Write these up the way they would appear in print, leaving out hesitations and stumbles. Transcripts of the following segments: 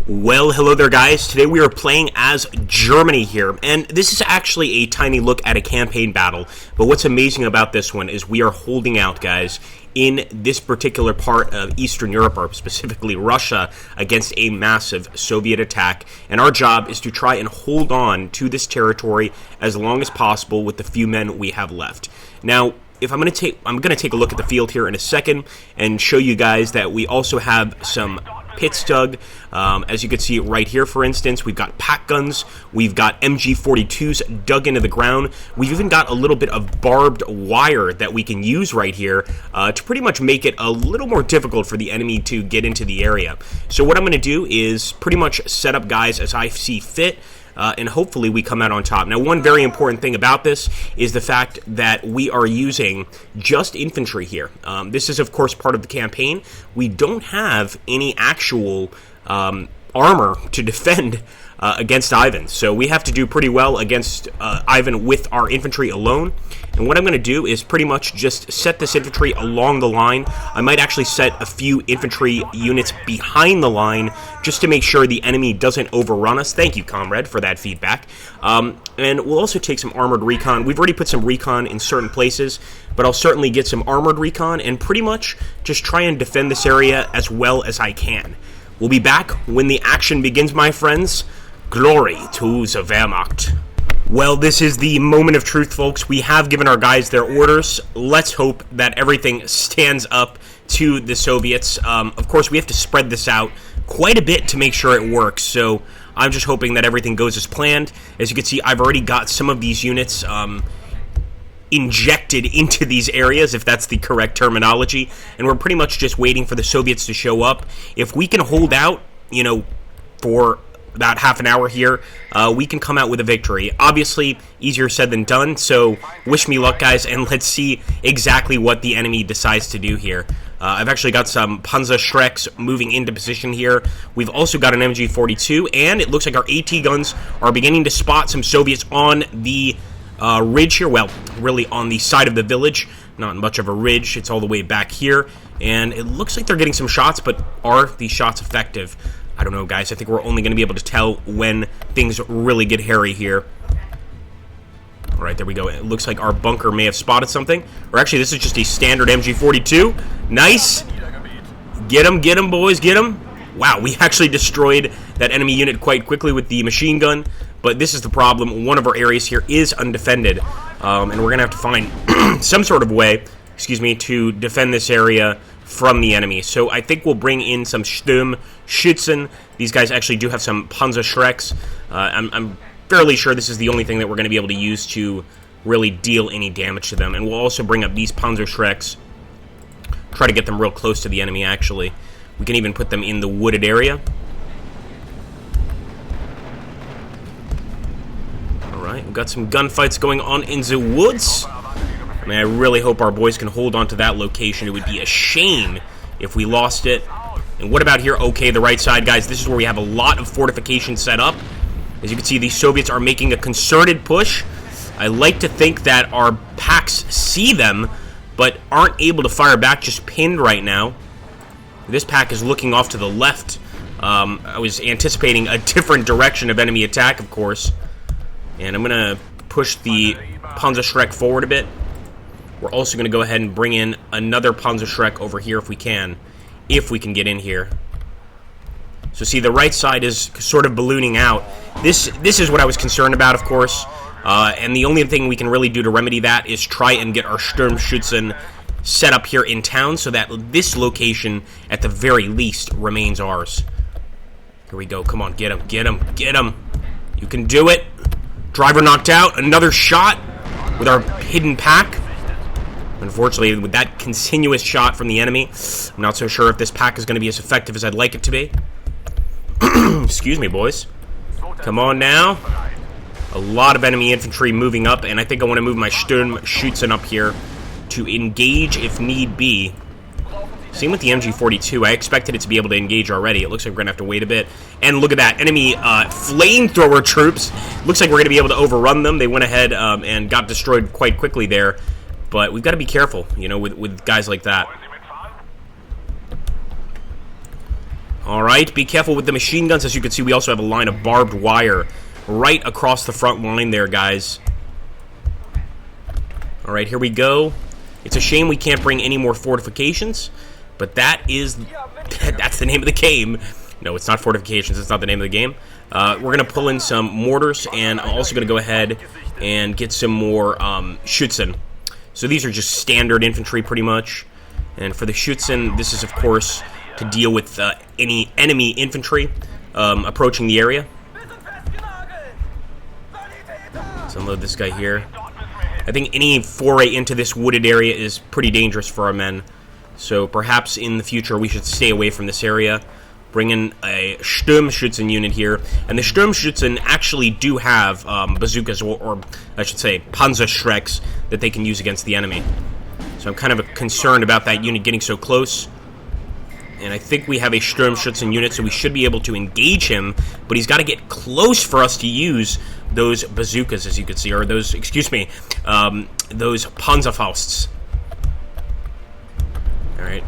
Well, hello there, guys. Today we are playing as Germany here, and this is actually a tiny look at a campaign battle, but what's amazing about this one is we are holding out, guys, in this particular part of Eastern Europe, or specifically Russia, against a massive Soviet attack, and our job is to try and hold on to this territory as long as possible with the few men we have left. Now, I'm going to take a look at the field here in a second and show you guys that we also have some pits dug. As you can see right here, for instance, we've got pack guns, we've got MG42s dug into the ground, we've even got a little bit of barbed wire that we can use right here to pretty much make it a little more difficult for the enemy to get into the area. So what I'm going to do is pretty much set up guys as I see fit, and hopefully we come out on top. Now, one very important thing about this is the fact that we are using just infantry here. This is, of course, part of the campaign. We don't have any actual armor to defend against Ivan, so we have to do pretty well against Ivan with our infantry alone. And what I'm going to do is pretty much just set this infantry along the line. I might actually set a few infantry units behind the line just to make sure the enemy doesn't overrun us. Thank you, comrade, for that feedback. And we'll also take some armored recon. We've already put some recon in certain places, but I'll certainly get some armored recon and pretty much just try and defend this area as well as I can. We'll be back when the action begins, my friends. Glory to the Wehrmacht. Well, this is the moment of truth, folks. We have given our guys their orders. Let's hope that everything stands up to the Soviets. Of course, we have to spread this out quite a bit to make sure it works, so I'm just hoping that everything goes as planned. As you can see, I've already got some of these units injected into these areas, if that's the correct terminology, and we're pretty much just waiting for the Soviets to show up. If we can hold out, for about half an hour here, we can come out with a victory. Obviously, easier said than done, so wish me luck, guys, and let's see exactly what the enemy decides to do here. I've actually got some Panzerschrecks moving into position here. We've also got an MG42, and it looks like our AT guns are beginning to spot some Soviets on the ridge here. Well, really on the side of the village. Not much of a ridge. It's all the way back here, and it looks like they're getting some shots, but are these shots effective? I don't know, guys. I think we're only going to be able to tell when things really get hairy here. All right, there we go. It looks like our bunker may have spotted something. Or actually, this is just a standard MG42. Nice. Get him, boys, get him. Wow, we actually destroyed that enemy unit quite quickly with the machine gun. But this is the problem. One of our areas here is undefended. And we're going to have to find some sort of way, to defend this area from the enemy. So I think we'll bring in some SturmSchutze. These guys actually do have some Panzerschrecks. I'm fairly sure this is the only thing that we're going to be able to use to really deal any damage to them. And we'll also bring up these Panzerschrecks. Try to get them real close to the enemy, actually. We can even put them in the wooded area. Alright, we've got some gunfights going on in the woods. I mean, I really hope our boys can hold on to that location. It would be a shame if we lost it. And what about here? Okay, the right side, guys. This is where we have a lot of fortifications set up. As you can see, these Soviets are making a concerted push. I like to think that our packs see them, but aren't able to fire back, just pinned right now. This pack is looking off to the left. I was anticipating a different direction of enemy attack, of course. And I'm going to push the Panzerschreck forward a bit. We're also going to go ahead and bring in another Panzerschreck over here if we can get in here. So see, the right side is sort of ballooning out. This is what I was concerned about, of course. And the only thing we can really do to remedy that is try and get our SturmSchutze set up here in town so that this location, at the very least, remains ours. Here we go. Come on, get him. You can do it. Driver knocked out. Another shot with our hidden pack. Unfortunately, with that continuous shot from the enemy, I'm not so sure if this pack is going to be as effective as I'd like it to be. Excuse me, boys. Come on now. A lot of enemy infantry moving up, and I think I want to move my SturmSchutze up here to engage if need be. Same with the MG42. I expected it to be able to engage already. It looks like we're going to have to wait a bit. And look at that. Enemy flamethrower troops. Looks like we're going to be able to overrun them. They went ahead and got destroyed quite quickly there. But we've got to be careful, with guys like that. Alright, be careful with the machine guns. As you can see, we also have a line of barbed wire right across the front line there, guys. Alright, here we go. It's a shame we can't bring any more fortifications, but that's the name of the game. No, it's not fortifications. It's not the name of the game. We're going to pull in some mortars, and I'm also going to go ahead and get some more Schützen. So these are just standard infantry, pretty much. And for the Schützen, this is, of course, to deal with any enemy infantry approaching the area. Let's unload this guy here. I think any foray into this wooded area is pretty dangerous for our men. So perhaps in the future we should stay away from this area. Bring in a SturmSchützen unit here. And the SturmSchützen actually do have bazookas, or I should say Panzerschrecks, that they can use against the enemy. So I'm kind of concerned about that unit getting so close. And I think we have a SturmSchützen unit, so we should be able to engage him, but he's got to get close for us to use those bazookas, as you can see, or those, excuse me, those Panzerfausts. Alright.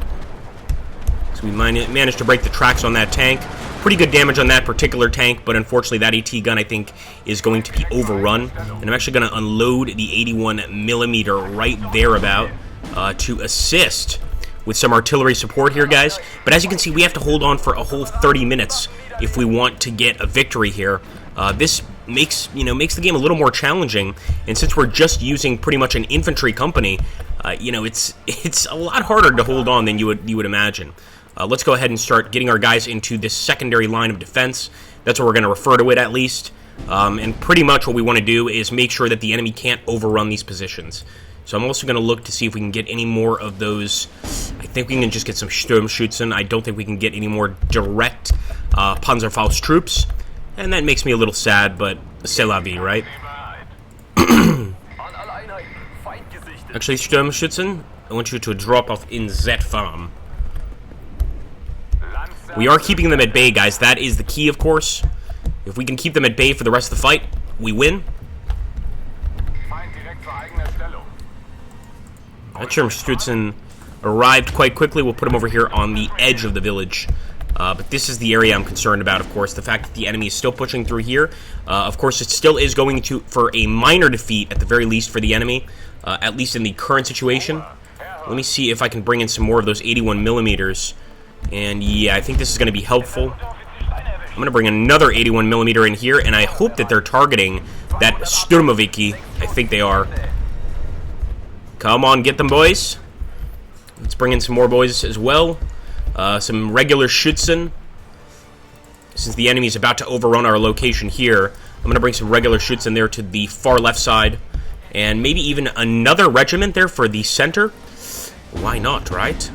So we managed to break the tracks on that tank. Pretty good damage on that particular tank, but unfortunately that AT gun, I think, is going to be overrun. And I'm actually going to unload the 81mm right thereabout to assist with some artillery support here, guys. But as you can see, we have to hold on for a whole 30 minutes if we want to get a victory here. This makes the game a little more challenging, and since we're just using pretty much an infantry company, it's a lot harder to hold on than you would imagine. Let's go ahead and start getting our guys into this secondary line of defense. That's what we're going to refer to it, at least. And pretty much what we want to do is make sure that the enemy can't overrun these positions. So I'm also going to look to see if we can get any more of those. I think we can just get some SturmSchützen. I don't think we can get any more direct Panzerfaust troops. And that makes me a little sad, but c'est la vie, right? Actually, SturmSchützen, I want you to drop off in that farm. We are keeping them at bay, guys. That is the key, of course. If we can keep them at bay for the rest of the fight, we win. That SturmSchützen arrived quite quickly. We'll put him over here on the edge of the village. But this is the area I'm concerned about, of course. The fact that the enemy is still pushing through here. Of course, it still is going to, for a minor defeat, at the very least, for the enemy. At least in the current situation. Let me see if I can bring in some more of those 81mm. And yeah, I think this is going to be helpful. I'm going to bring another 81mm in here, and I hope that they're targeting that Sturmoviki. I think they are. Come on, get them, boys. Let's bring in some more boys as well. Some regular Schützen. Since the enemy is about to overrun our location here, I'm going to bring some regular Schützen there to the far left side. And maybe even another regiment there for the center. Why not, right?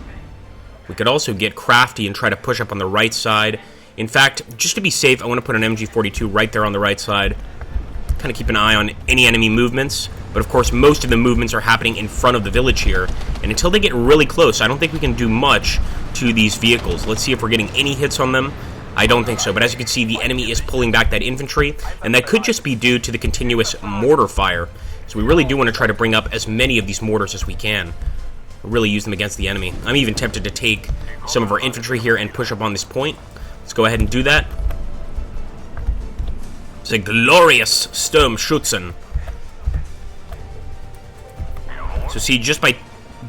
We could also get crafty and try to push up on the right side. In fact, just to be safe, I want to put an MG42 right there on the right side. Kind of keep an eye on any enemy movements. But of course, most of the movements are happening in front of the village here. And until they get really close, I don't think we can do much to these vehicles. Let's see if we're getting any hits on them. I don't think so. But as you can see, the enemy is pulling back that infantry. And that could just be due to the continuous mortar fire. So we really do want to try to bring up as many of these mortars as we can. Really use them against the enemy. I'm even tempted to take some of our infantry here and push up on this point. Let's go ahead and do that. It's a glorious SturmSchützen. So see, just by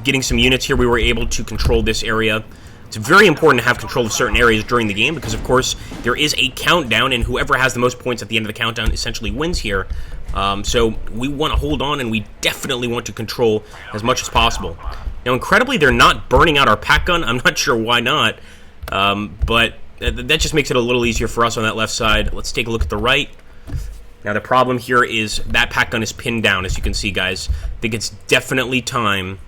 getting some units here, we were able to control this area. It's very important to have control of certain areas during the game because, of course, there is a countdown, and whoever has the most points at the end of the countdown essentially wins here. So we want to hold on, and we definitely want to control as much as possible. Now, incredibly, they're not burning out our pack gun. I'm not sure why not, but that just makes it a little easier for us on that left side. Let's take a look at the right. Now, the problem here is that pack gun is pinned down, as you can see, guys. I think it's definitely time.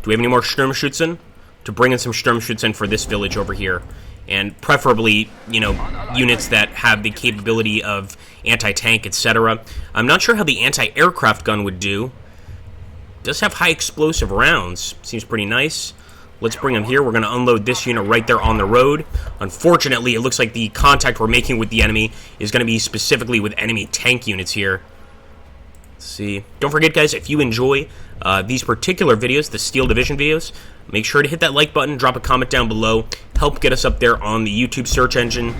Do we have any more SturmSchützen? To bring in some SturmSchützen for this village over here. And preferably, units that have the capability of anti-tank, etc. I'm not sure how the anti-aircraft gun would do. It does have high explosive rounds. Seems pretty nice. Let's bring them here. We're going to unload this unit right there on the road. Unfortunately, it looks like the contact we're making with the enemy is going to be specifically with enemy tank units here. Let's see. Don't forget, guys, if you enjoy these particular videos, the Steel Division videos, make sure to hit that like button, drop a comment down below, help get us up there on the YouTube search engine.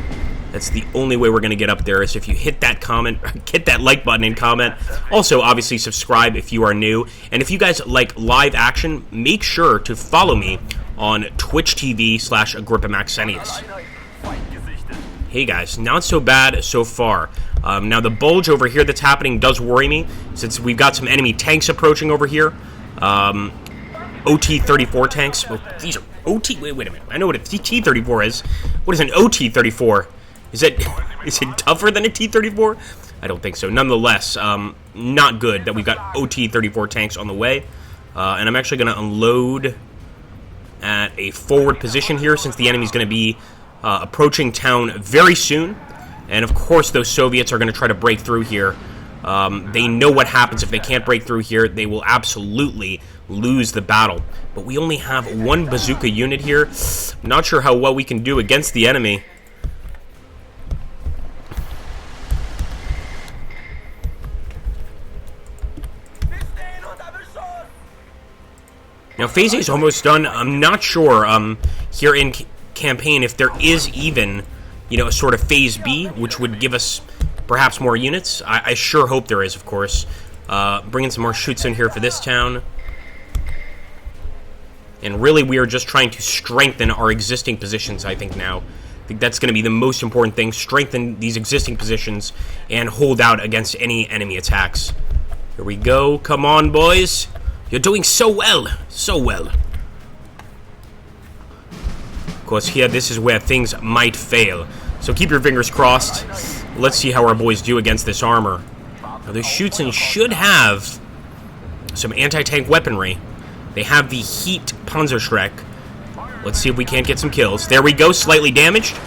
That's the only way we're going to get up there, is if you hit that comment, hit that like button and comment. Also, obviously, subscribe if you are new. And if you guys like live action, make sure to follow me on Twitch TV/AgrippaMaxenius. Hey guys, not so bad so far. Now the bulge over here that's happening does worry me, since we've got some enemy tanks approaching over here. OT-34 tanks. Well, these are OT. Wait a minute. I know what a T-34 is. What is an OT-34? Is it tougher than a T-34? I don't think so. Nonetheless, not good that we've got OT-34 tanks on the way. And I'm actually going to unload at a forward position here, since the enemy's going to be approaching town very soon. And of course those Soviets are going to try to break through here. They know what happens if they can't break through here. They will absolutely lose the battle. But we only have one bazooka unit here. Not sure how well we can do against the enemy. Now, phase A is almost done. I'm not sure here in campaign if there is even, a sort of phase B, which would give us perhaps more units. I sure hope there is, of course. Bringing some more Schutze in here for this town. And really, we are just trying to strengthen our existing positions, I think, now. I think that's going to be the most important thing. Strengthen these existing positions and hold out against any enemy attacks. Here we go. Come on, boys. You're doing so well. So well. Of course, here, this is where things might fail. So keep your fingers crossed. Let's see how our boys do against this armor. Now, the Schutzen should have some anti-tank weaponry. They have the Heat Panzerschreck. Let's see if we can't get some kills. There we go, slightly damaged.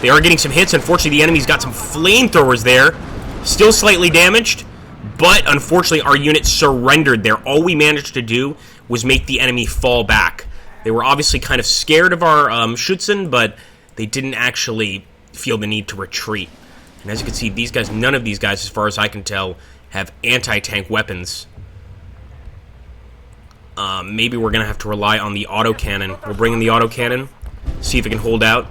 They are getting some hits. Unfortunately, the enemy's got some flamethrowers there. Still slightly damaged. But, unfortunately, our unit surrendered there. All we managed to do was make the enemy fall back. They were obviously kind of scared of our Schutzen, but they didn't actually feel the need to retreat. And as you can see, these guys, none of these guys, as far as I can tell, have anti-tank weapons. Maybe we're going to have to rely on the autocannon. We'll bring in the autocannon, see if it can hold out.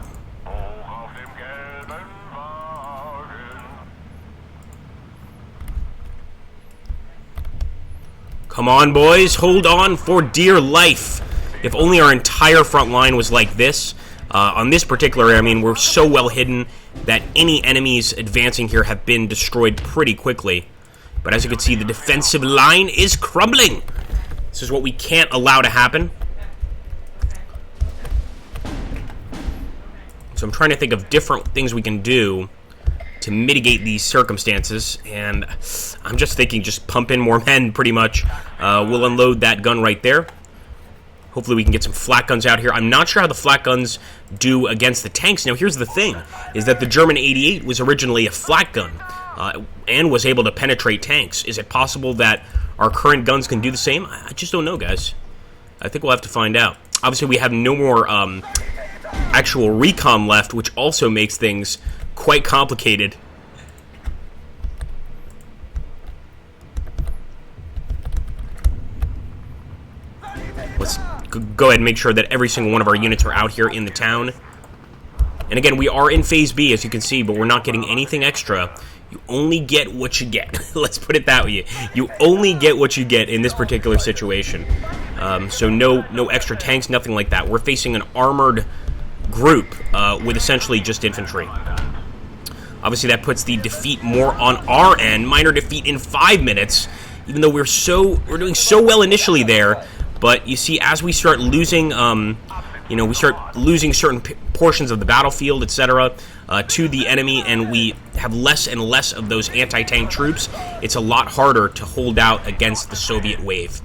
Come on, boys. Hold on for dear life. If only our entire front line was like this. On this particular area, I mean, we're so well hidden that any enemies advancing here have been destroyed pretty quickly. But as you can see, the defensive line is crumbling. This is what we can't allow to happen. So I'm trying to think of different things we can do to mitigate these circumstances, and I'm just thinking just pump in more men, pretty much. We'll unload that gun right there. Hopefully we can get some flak guns out here. I'm not sure how the flak guns do against the tanks. Now, here's the thing, is that the German 88 was originally a flak gun, and was able to penetrate tanks. Is it possible that our current guns can do the same? I just don't know, guys. I think we'll have to find out. Obviously, we have no more actual recon left, which also makes things quite complicated. Let's go ahead and make sure that every single one of our units are out here in the town. And again, we are in Phase B, as you can see, but we're not getting anything extra. You only get what you get. Let's put it that way. You only get what you get in this particular situation. So no extra tanks, nothing like that. We're facing an armored group with essentially just infantry. Obviously, that puts the defeat more on our end. Minor defeat in 5 minutes, even though we're doing so well initially there. But you see, as we start losing, we start losing certain portions of the battlefield, etc., to the enemy, and we have less and less of those anti-tank troops. It's a lot harder to hold out against the Soviet wave.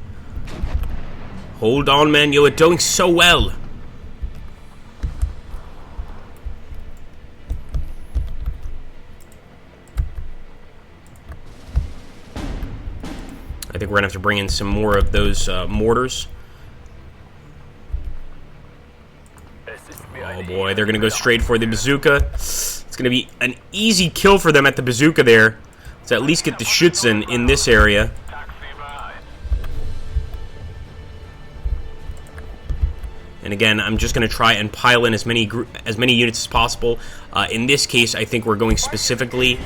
Hold on, man. You're doing so well. I think we're going to have to bring in some more of those mortars. Oh boy, they're going to go straight for the bazooka. It's going to be an easy kill for them at the bazooka there. Let's at least get the Schützen in this area. And again, I'm just going to try and pile in as many units as possible. In this case, I think we're going specifically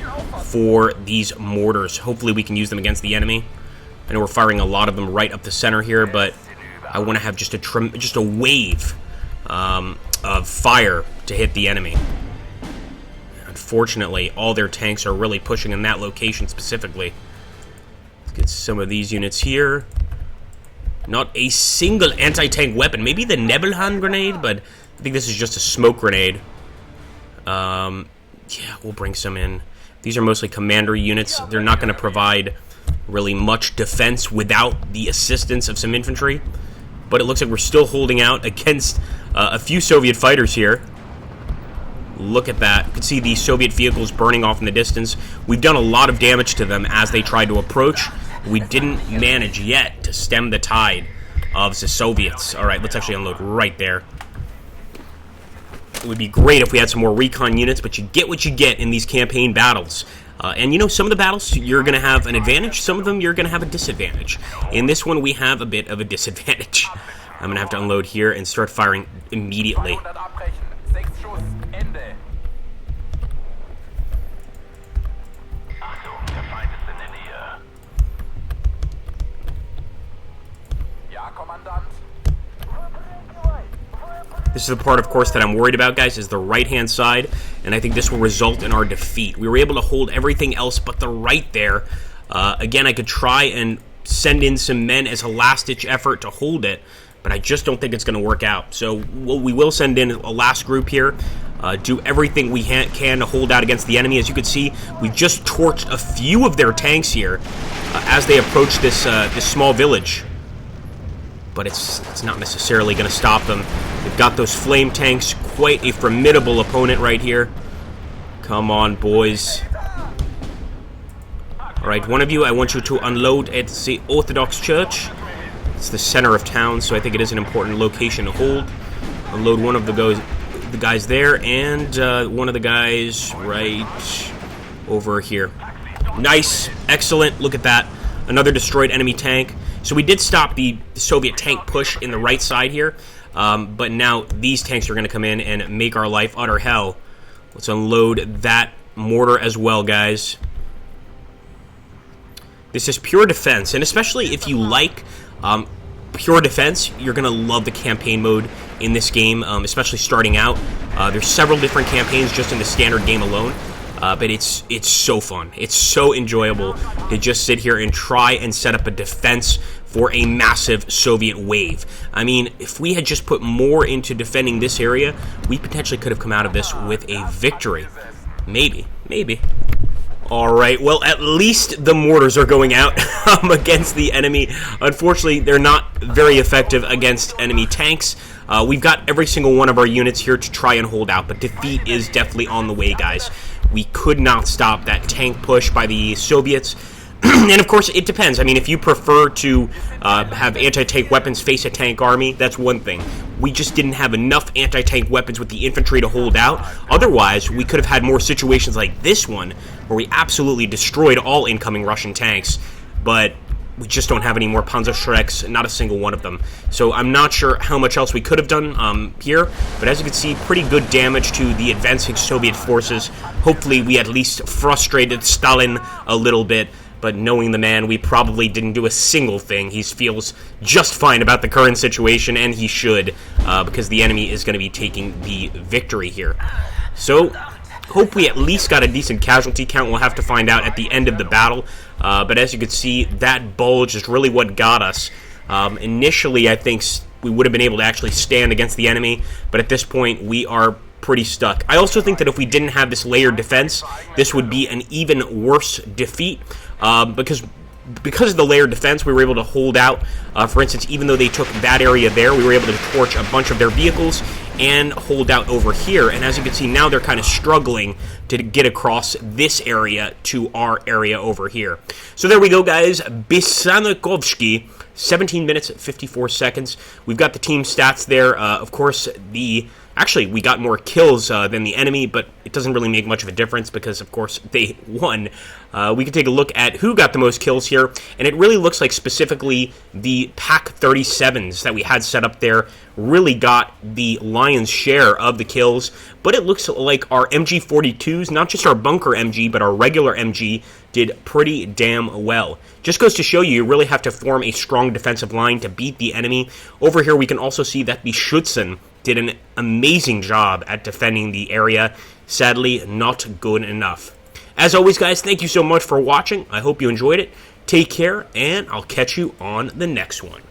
for these mortars. Hopefully we can use them against the enemy. I know we're firing a lot of them right up the center here, but I want to have just a wave of fire to hit the enemy. Unfortunately, all their tanks are really pushing in that location specifically. Let's get some of these units here. Not a single anti-tank weapon. Maybe the Nebelhahn grenade, but I think this is just a smoke grenade. Yeah, we'll bring some in. These are mostly commander units. They're not going to provide really much defense without the assistance of some infantry. But it looks like we're still holding out against a few Soviet fighters here. Look at that. You can see the Soviet vehicles burning off in the distance. We've done a lot of damage to them as they tried to approach. We didn't manage yet to stem the tide of the Soviets. Alright, let's actually unload right there. It would be great if we had some more recon units, but you get what you get in these campaign battles. And you know, some of the battles you're going to have an advantage, some of them you're going to have a disadvantage. In this one, we have a bit of a disadvantage. I'm going to have to unload here and start firing immediately. This is the part, of course, that I'm worried about, guys, is the right-hand side, and I think this will result in our defeat. We were able to hold everything else but the right there. Again, I could try and send in some men as a last-ditch effort to hold it, but I just don't think it's going to work out. So we will send in a last group here, do everything we can to hold out against the enemy. As you can see, we've just torched a few of their tanks here as they approach this small village. But it's not necessarily going to stop them. They've got those flame tanks, quite a formidable opponent right here. Come on, boys. Alright, one of you, I want you to unload at the Orthodox Church. It's the center of town, so I think it is an important location to hold. Unload one of the guys there, and one of the guys right over here. Nice. Excellent. Look at that. Another destroyed enemy tank. So we did stop the Soviet tank push in the right side here, but now these tanks are going to come in and make our life utter hell. Let's unload that mortar as well, guys. This is pure defense, and especially if you like pure defense, you're going to love the campaign mode in this game, especially starting out. There's several different campaigns just in the standard game alone. But it's so fun. It's so enjoyable to just sit here and try and set up a defense for a massive Soviet wave. I mean, if we had just put more into defending this area, we potentially could have come out of this with a victory. Maybe. Alright, well, at least the mortars are going out against the enemy. Unfortunately, they're not very effective against enemy tanks. We've got every single one of our units here to try and hold out, but defeat is definitely on the way, guys. We could not stop that tank push by the Soviets. And of course, it depends. I mean, if you prefer to have anti-tank weapons face a tank army, that's one thing. We just didn't have enough anti-tank weapons with the infantry to hold out. Otherwise, we could have had more situations like this one, where we absolutely destroyed all incoming Russian tanks. But we just don't have any more Panzerschrecks, not a single one of them. So I'm not sure how much else we could have done here, but as you can see, pretty good damage to the advancing Soviet forces. Hopefully we at least frustrated Stalin a little bit, but knowing the man, we probably didn't do a single thing. He feels just fine about the current situation, and he should, because the enemy is going to be taking the victory here. So hope we at least got a decent casualty count. We'll have to find out at the end of the battle. But as you can see, that bulge is really what got us. Initially, I think we would have been able to actually stand against the enemy, but at this point, we are pretty stuck. I also think that if we didn't have this layered defense, this would be an even worse defeat, because of the layered defense, we were able to hold out. For instance, even though they took that area there, we were able to torch a bunch of their vehicles and hold out over here. And as you can see, now they're kind of struggling to get across this area to our area over here. So there we go, guys. Bisanikovsky 17 minutes, 54 seconds. We've got the team stats there. Of course, actually, we got more kills than the enemy, but it doesn't really make much of a difference because, of course, they won. We can take a look at who got the most kills here, and it really looks like specifically the Pack 37s that we had set up there really got the lion's share of the kills, but it looks like our MG42s, not just our bunker MG, but our regular MG, did pretty damn well. Just goes to show you really have to form a strong defensive line to beat the enemy. Over here, we can also see that the Schützen did an amazing job at defending the area. Sadly, not good enough. As always, guys, thank you so much for watching. I hope you enjoyed it. Take care, and I'll catch you on the next one.